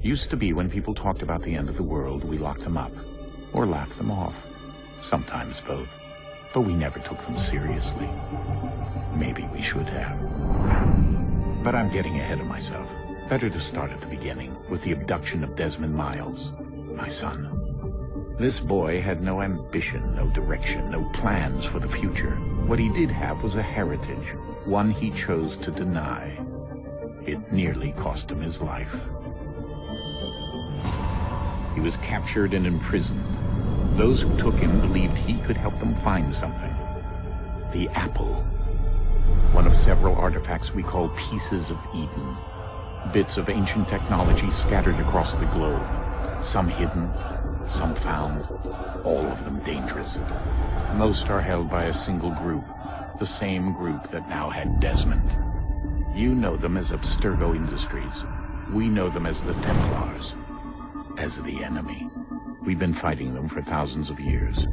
Used to be when people talked about the end of the world, we locked them up. Or laughed them off. Sometimes both. But we never took them seriously. Maybe we should have. But I'm getting ahead of myself. Better to start at the beginning, with the abduction of Desmond Miles, my son. This boy had no ambition, no direction, no plans for the future. What he did have was a heritage, one he chose to deny. It nearly cost him his life. He was captured and imprisoned. Those who took him believed he could help them find something. The apple. One of several artifacts we call Pieces of Eden. Bits of ancient technology scattered across the globe. Some hidden, some found, all of them dangerous. Most are held by a single group, the same group that now had Desmond. You know them as Abstergo Industries. We know them as the Templars, as the enemy. We've been fighting them for thousands of years,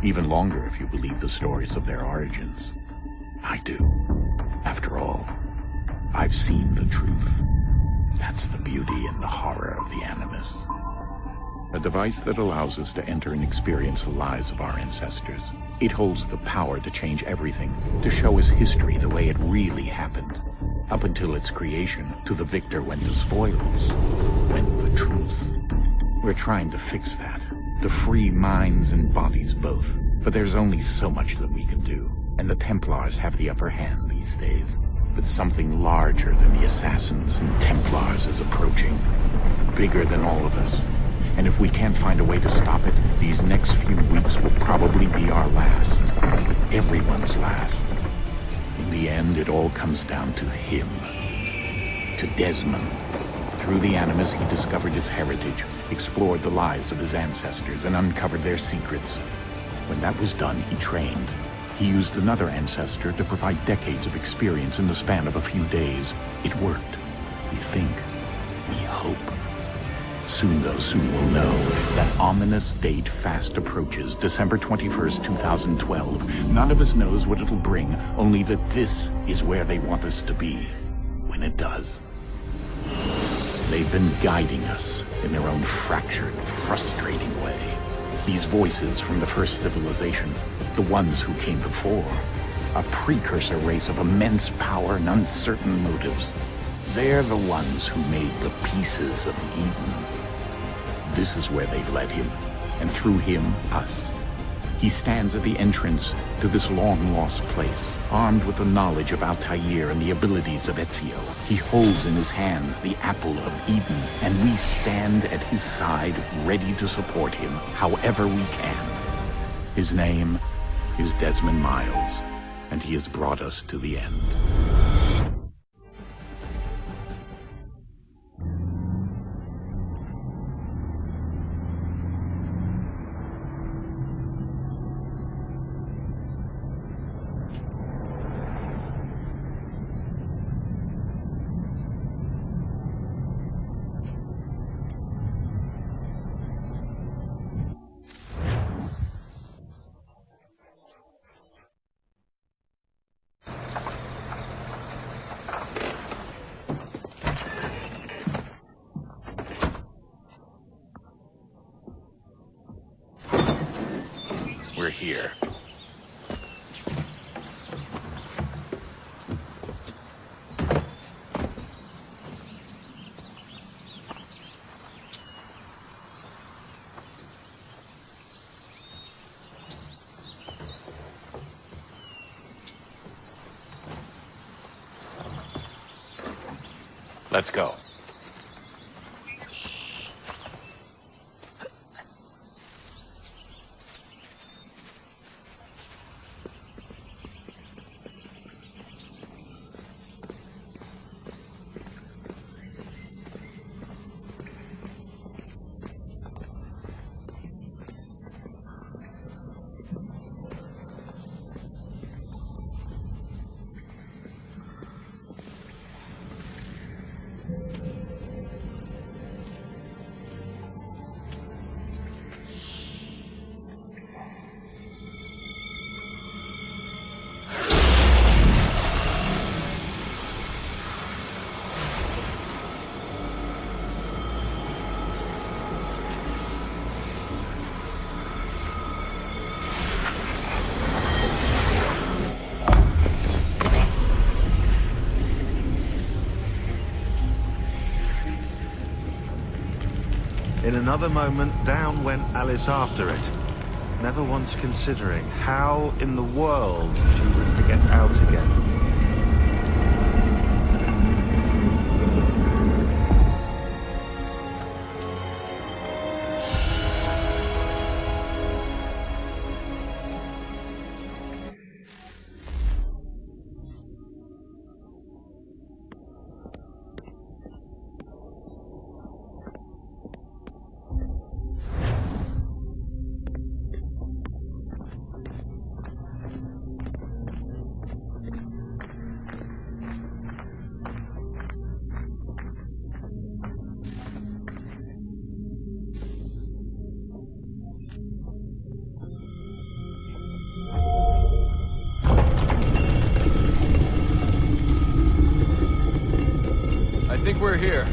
even longer if you believe the stories of their origins. I do. After all, I've seen the truth. That's the beauty and the horror of the Animus. A device that allows us to enter and experience the lives of our ancestors. It holds the power to change everything, to show us history the way it really happened. Up until its creation, to the victor went the spoils, went the truth. We're trying to fix that, to free minds and bodies both. But there's only so much that we can do, and the Templars have the upper hand these days. But something larger than the Assassins and Templars is approaching, bigger than all of us. And if we can't find a way to stop it, these next few weeks will probably be our last. Everyone's last. In the end, it all comes down to him. To Desmond. Through the Animus, he discovered his heritage, explored the lives of his ancestors, and uncovered their secrets. When that was done, he trained. He used another ancestor to provide decades of experience in the span of a few days. It worked. We think. We hope. Soon, though, soon we'll know. That ominous date fast approaches, December 21st, 2012. None of us knows what it'll bring, only that this is where they want us to be, when it does. They've been guiding us in their own fractured, frustrating way. These voices from the first civilization, the ones who came before, a precursor race of immense power and uncertain motives. They're the ones who made the Pieces of Eden. This is where they've led him, and through him, us. He stands at the entrance to this long-lost place, armed with the knowledge of Altair and the abilities of Ezio. He holds in his hands the Apple of Eden, and we stand at his side, ready to support him however we can. His name is Desmond Miles, and he has brought us to the end. We're here. Let's go. In another moment, down went Alice after it, never once considering how in the world she was to get out again. I think we're here.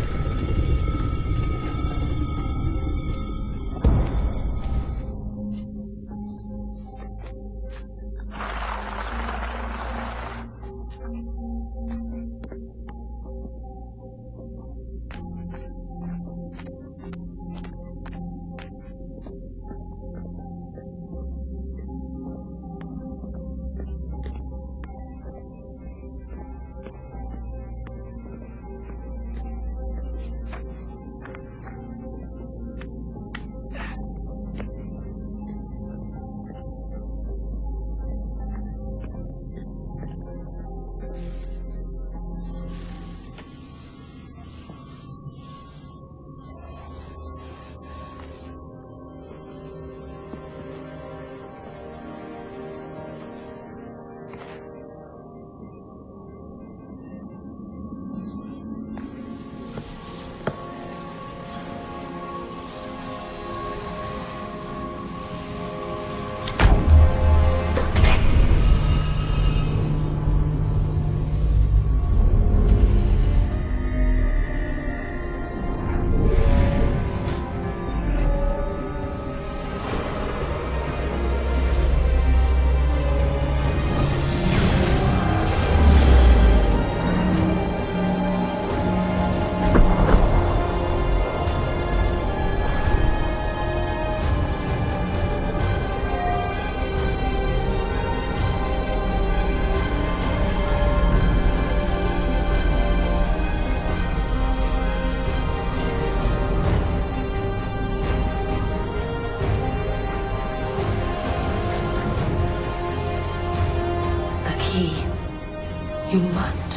You must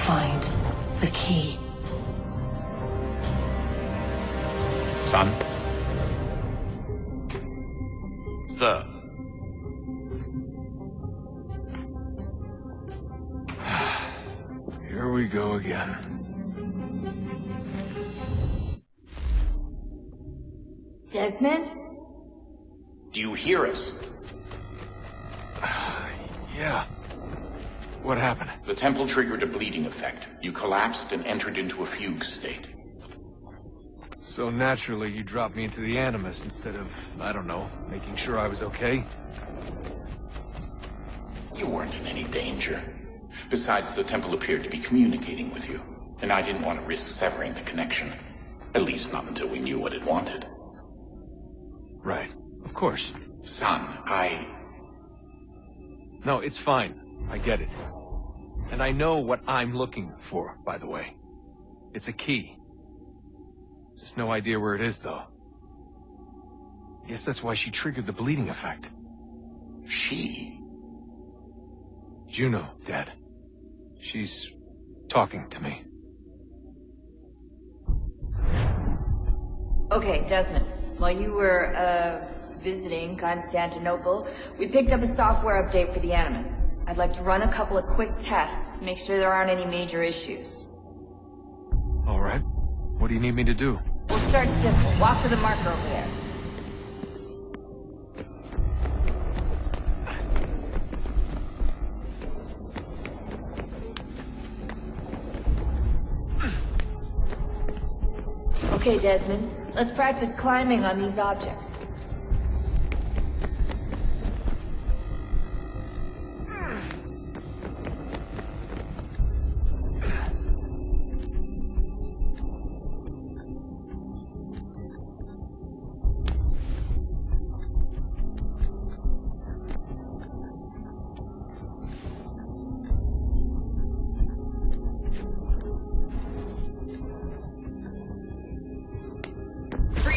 find the key. Son? Sir. Here we go again. Desmond? Do you hear us? Yeah. What happened? The temple triggered a bleeding effect. You collapsed and entered into a fugue state. So naturally, you dropped me into the Animus instead of, I don't know, making sure I was okay? You weren't in any danger. Besides, the temple appeared to be communicating with you, and I didn't want to risk severing the connection. At least not until we knew what it wanted. Right. Of course. Son, No, it's fine. I get it. And I know what I'm looking for, by the way. It's a key. Just no idea where it is, though. Guess that's why she triggered the bleeding effect. She? Juno, Dad. She's talking to me. Okay, Desmond. While you were, visiting Constantinople, we picked up a software update for the Animus. I'd like to run a couple of quick tests, make sure there aren't any major issues. All right. What do you need me to do? We'll start simple. Walk to the marker over there. Okay, Desmond. Let's practice climbing on these objects.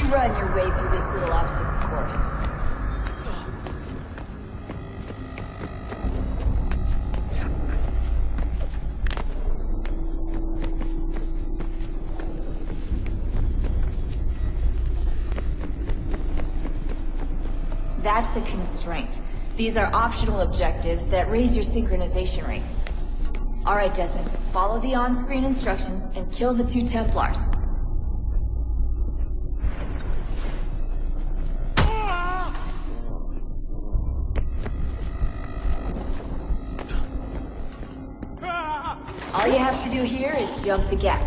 run your way through this little obstacle course. That's a constraint. These are optional objectives that raise your synchronization rate. Alright, Desmond. Follow the on-screen instructions and kill the 2 Templars. All you have to do here is jump the gap.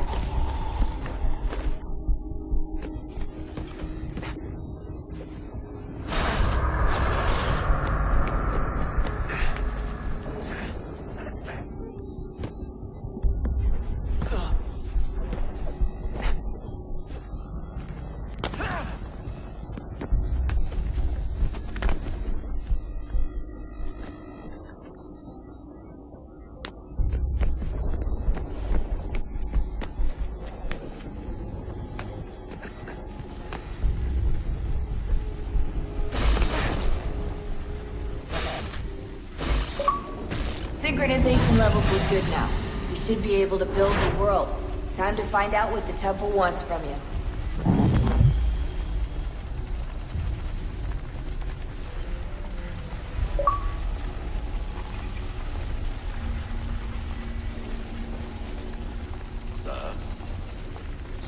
Synchronization levels look good now. We should be able to build the world. Time to find out what the temple wants from you.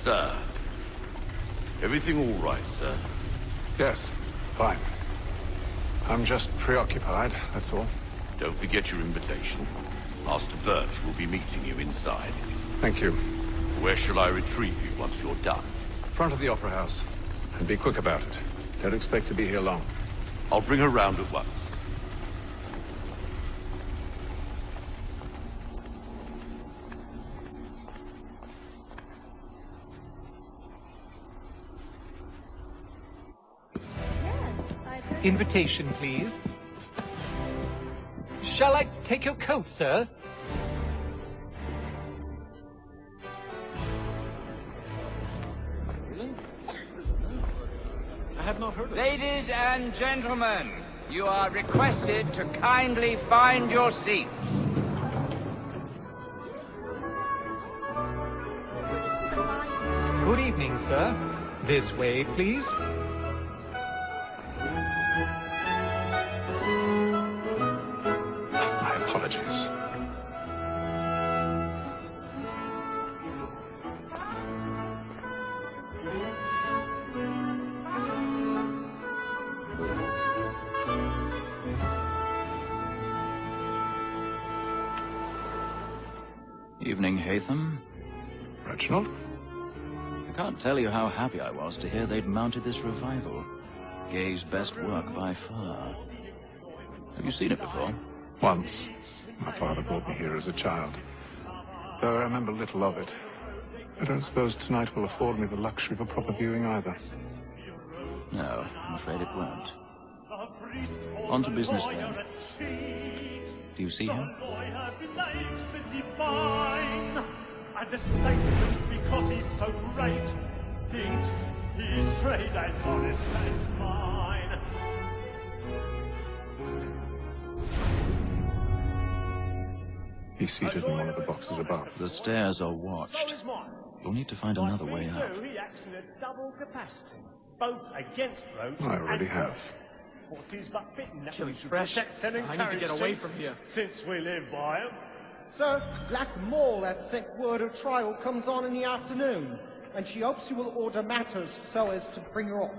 Sir. Everything all right, sir? Yes, fine. I'm just preoccupied, that's all. Don't forget your invitation. Master Birch will be meeting you inside. Thank you. Where shall I retrieve you once you're done? Front of the Opera House. And be quick about it. Don't expect to be here long. I'll bring her round at once. Invitation, please. Shall I take your coat, sir? I had not heard of it. Ladies and gentlemen, you are requested to kindly find your seats. Good evening, sir. This way, please. My apologies. Evening, Haytham. Reginald? I can't tell you how happy I was to hear they'd mounted this revival. Gay's best work by far. Have you seen it before? Once. My father brought me here as a child. Though I remember little of it. I don't suppose tonight will afford me the luxury of a proper viewing either. No, I'm afraid it won't. On to business then. Do you see him? And the statesman, because he's so great, thinks his trade as honest as mine. He's seated in one of the boxes above. The stairs are watched. You'll need to find another way out. He acts in a double capacity, both against Roach I already and have. What is but fitting that we should fresh. protect and I need to get encourage away him, from here. since we live by him. Sir, Black Maul has sent word of trial comes on in the afternoon, and she hopes you will order matters so as to bring her off.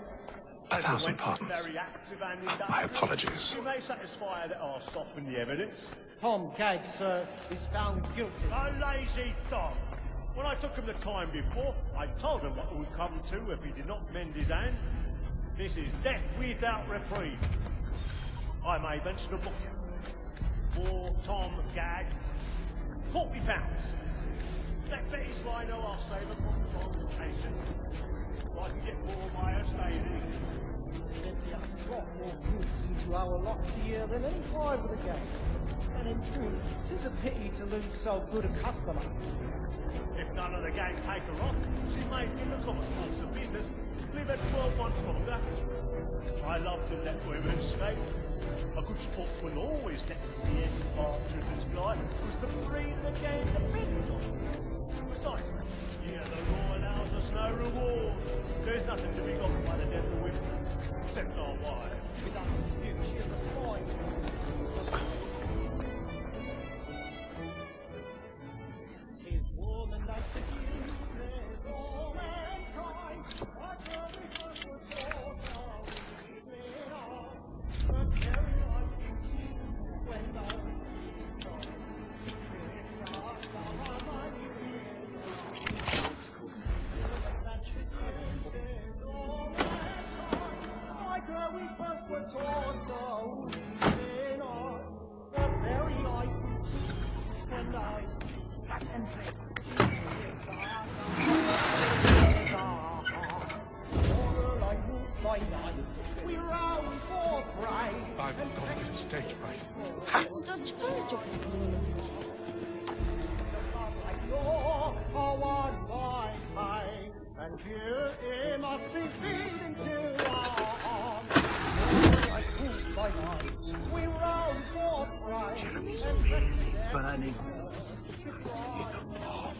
1,000 pardons. Very active and My apologies. You may satisfy that I'll soften the evidence. Tom Gagg, sir, is found guilty. A lazy dog. When I took him the time before, I told him what would come to if he did not mend his hand. This is death without reprieve. I may mention a book for Tom Gagg. £40. Let Betty Sly know I'll save her from transportation. I can get more of my estate. lot more goods into our lot here than any five of the gang. And in truth, 'tis a pity to lose so good a customer. If none of the gang take her off, she may, in the common course of business, live at 12 months longer. I love to let women escape. A good sportsman always lets the end after his fly, because the breed of the gang depends on it. Besides, yeah, the law allows us no reward. There's nothing to be got by the death of women, except our wives. Without dispute, she is a fine woman. Tis woman that seduces all mankind. I tell me first was all down, but very I think she when thou we first were taught no reason on the very night when I and we round for pride. I've got a bit of stage fright. And here it must be feeding to our arms. Like fools by night, we round for pride. Jeremy's really burning. He's a bomb.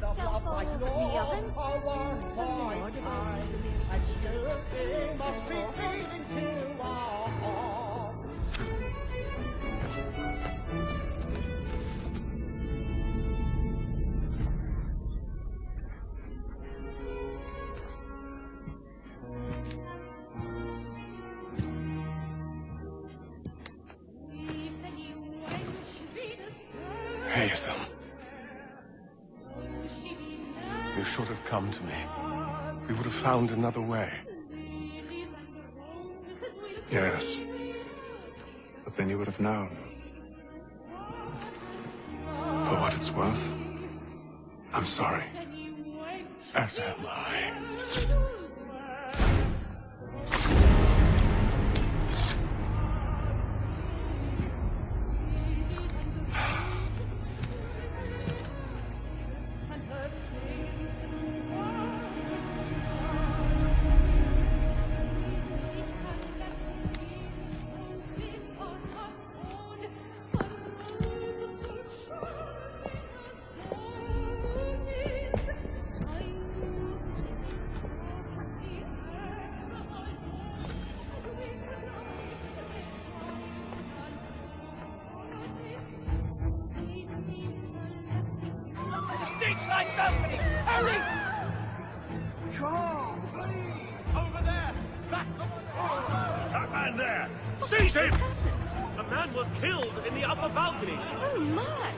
Love like Lord, our by and here it must be feeding to our arms. Haytham. You should have come to me. We would have found another way. Yes. But then you would have known. For what it's worth, I'm sorry. As am I. Side balcony! Hurry! Carl, please! Over there! Back! That man there! Seize him! A man was killed in the upper balcony. Oh my!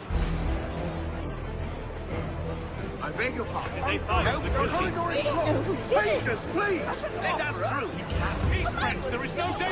I beg your pardon. They find the corridor is blocked. Patience, please! Let us through! Peace, friends! There is no danger!